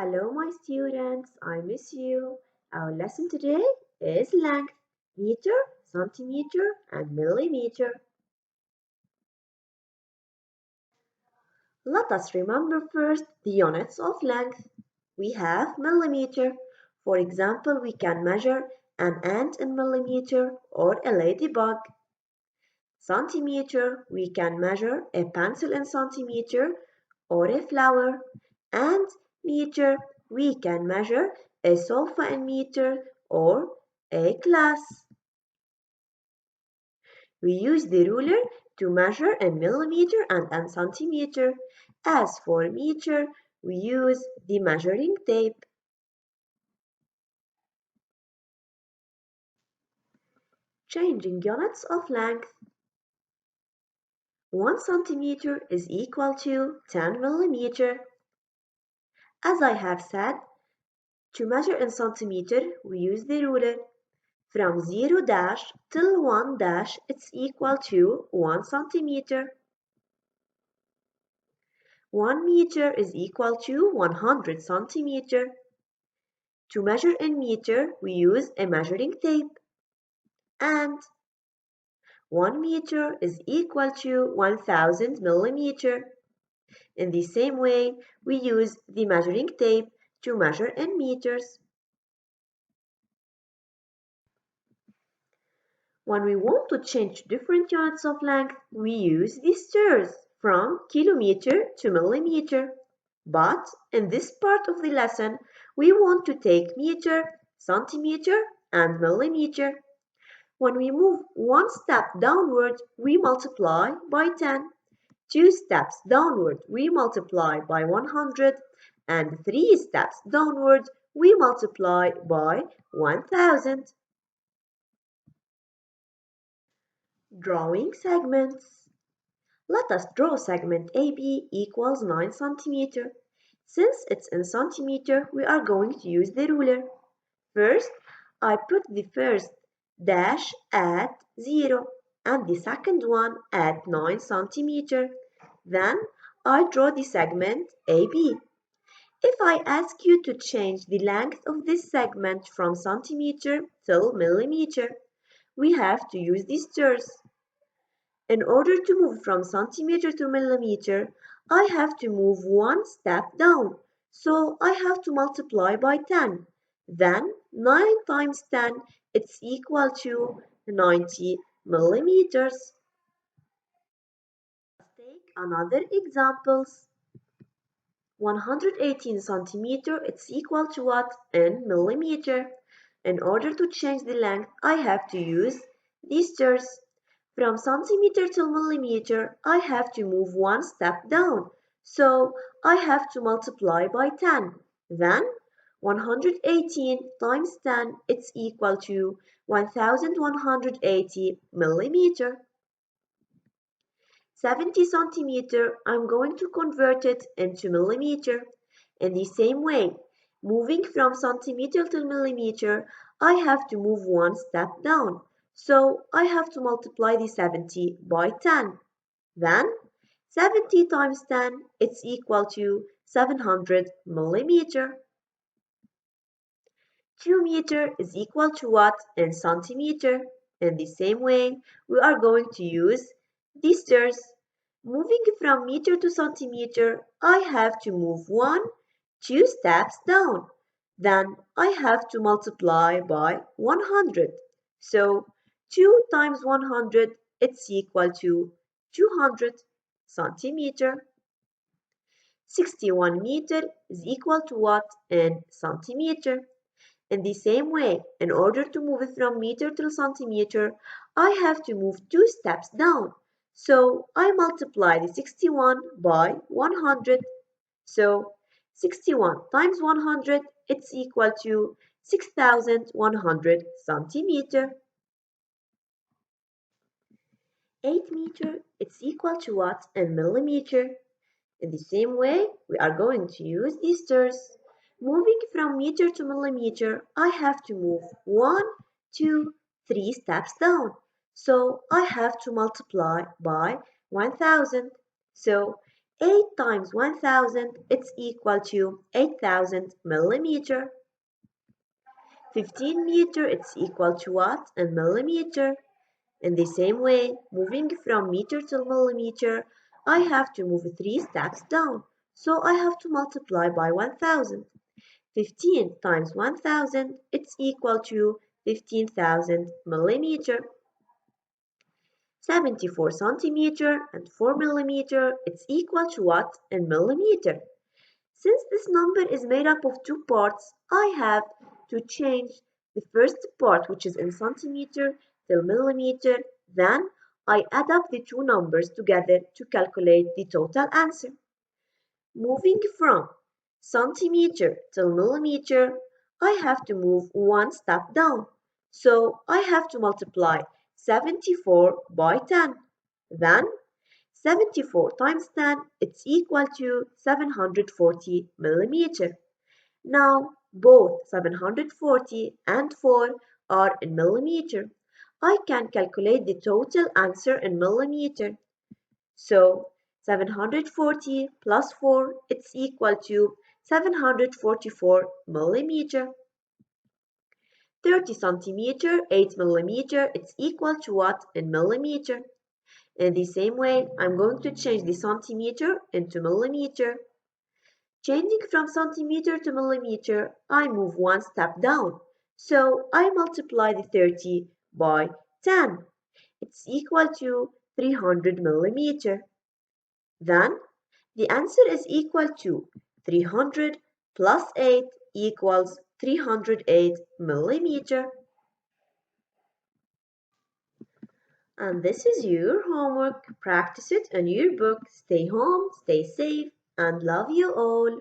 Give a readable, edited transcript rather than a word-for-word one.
Hello, my students. I miss you. Our lesson today is length, meter, centimeter, and millimeter. Let us remember first the units of length. We have millimeter. For example, we can measure an ant in millimeter or a ladybug. Centimeter, we can measure a pencil in centimeter or a flower. And meter, we can measure a sofa in meter or a class. We use the ruler to measure in millimeter and in centimeter. As for meter, we use the measuring tape. Changing units of length. 1 centimeter is equal to 10 millimeter. As I have said, to measure in centimeter, we use the ruler. From 0 dash till 1 dash, it's equal to 1 centimeter. 1 meter is equal to 100 centimeter. To measure in meter, we use a measuring tape. And 1 meter is equal to 1000 millimeter. In the same way, we use the measuring tape to measure in meters. When we want to change different units of length, we use the stairs from kilometer to millimeter. But in this part of the lesson, we want to take meter, centimeter, and millimeter. When we move one step downward, we multiply by 10. 2 steps downward, we multiply by 100. And 3 steps downward, we multiply by 1000. Drawing segments. Let us draw segment AB equals 9 centimeter. Since it's in centimeter, we are going to use the ruler. First, I put the first dash at 0 and the second one at 9 centimeter. Then I draw the segment AB. If I ask you to change the length of this segment from centimeter till millimeter, we have to use the stairs. In order to move from centimeter to millimeter, I have to move one step down. So I have to multiply by 10. Then 9 times 10, it's equal to 90 millimeters. Let's take another examples. 118 centimeter, it's equal to what in millimeter? In order to change the length, I have to use these stairs. From centimeter to millimeter, I have to move one step down. So I have to multiply by 10. Then 118 times 10, it's equal to 1180 millimeter. 70 centimeter, I'm going to convert it into millimeter. In the same way, moving from centimeter to millimeter, I have to move one step down. So I have to multiply the 70 by 10. Then 70 times 10, it's equal to 700 millimeter. 2 meter is equal to what in centimeter? In the same way, we are going to use these stairs. Moving from meter to centimeter, I have to move 2 steps down. Then I have to multiply by 100. So 2 times 100, it's equal to 200 centimeter. 61 meter is equal to what in centimeter? In the same way, in order to move it from meter to centimeter, I have to move 2 steps down. So I multiply the 61 by 100. So 61 times 100, it's equal to 6,100 centimeter. 8 meter, it's equal to what in millimeter? In the same way, we are going to use these stairs. Moving from meter to millimeter, I have to move 1, 2, 3 steps down. So I have to multiply by 1000. So 8 times 1000, it's equal to 8000 millimeter. 15 meter, it's equal to what in millimeter? In the same way, moving from meter to millimeter, I have to move 3 steps down, so I have to multiply by 1000. 15 times 1000, it's equal to 15,000 millimeter. 74 centimeter and 4 millimeter, it's equal to what in millimeter? Since this number is made up of two parts, I have to change the first part, which is in centimeter, till millimeter. Then I add up the two numbers together to calculate the total answer. Moving from centimeter till millimeter, I have to move one step down. So I have to multiply 74 by 10. Then 74 times 10, it's equal to 740 millimeter. Now both 740 and 4 are in millimeter. I can calculate the total answer in millimeter. So 740 plus 4, it's equal to 744 millimeter. 30 centimeter, 8 millimeter, it's equal to what in millimeter? In the same way, I'm going to change the centimeter into millimeter. Changing from centimeter to millimeter, I move one step down. So I multiply the 30 by 10. It's equal to 300 millimeter. Then the answer is equal to 300 plus 8 equals 308 millimeter. And this is your homework. Practice it in your book. Stay home, stay safe, and love you all.